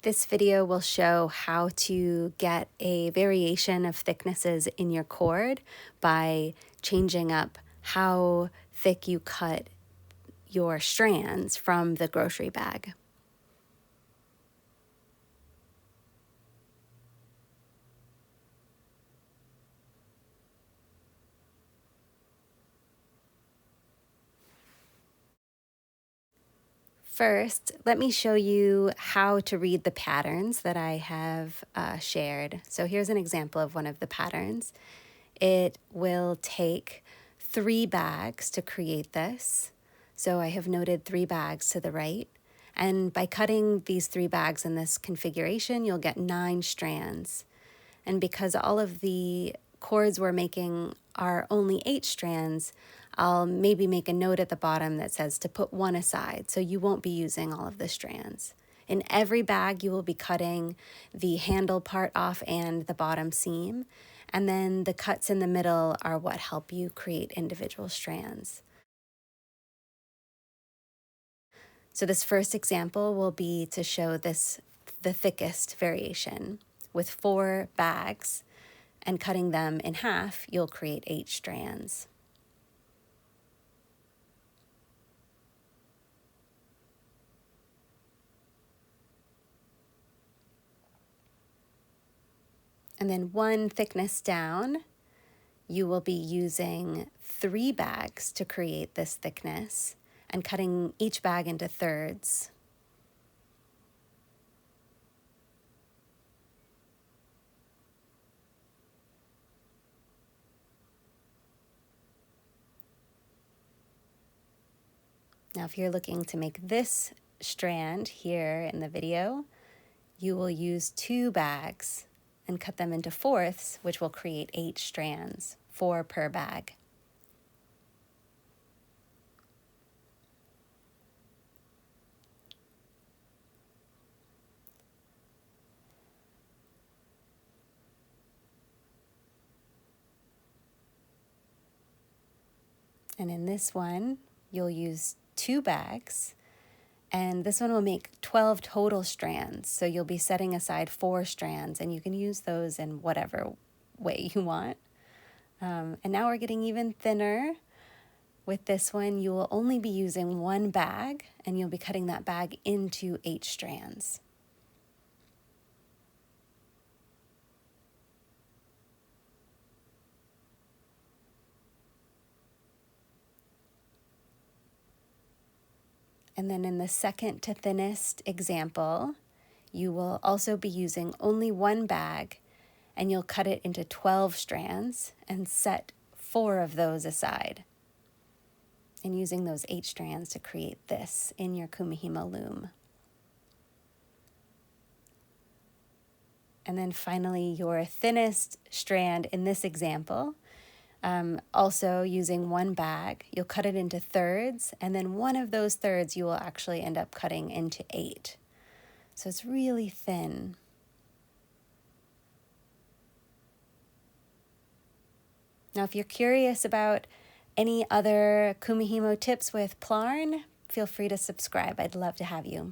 This video will show how to get a variation of thicknesses in your cord by changing up how thick you cut your strands from the grocery bag. First, let me show you how to read the patterns that I have shared. So here's an example of one of the patterns. It will take 3 bags to create this. So I have noted 3 bags to the right. And by cutting these 3 bags in this configuration, you'll get 9 strands. And because all of the cords we're making are only 8 strands, I'll maybe make a note at the bottom that says to put 1 aside, so you won't be using all of the strands. In every bag, you will be cutting the handle part off and the bottom seam, and then the cuts in the middle are what help you create individual strands. So this first example will be to show the thickest variation. With 4 bags and cutting them in half, you'll create 8 strands. And then 1 thickness down, you will be using 3 bags to create this thickness and cutting each bag into thirds. Now, if you're looking to make this strand here in the video, you will use 2 bags and cut them into fourths, which will create 8 strands, 4 per bag. And in this one, you'll use 2 bags, and this one will make 12 total strands. So you'll be setting aside 4 strands, and you can use those in whatever way you want. And now we're getting even thinner. With this one, you will only be using 1 bag, and you'll be cutting that bag into 8 strands. And then in the second to thinnest example, you will also be using only 1 bag, and you'll cut it into 12 strands and set 4 of those aside, and using those 8 strands to create this in your Kumihimo loom. And then finally, your thinnest strand in this example, also using 1 bag, you'll cut it into thirds, and then one of those thirds you will actually end up cutting into 8. So it's really thin. Now, if you're curious about any other Kumihimo tips with plarn, feel free to subscribe. I'd love to have you.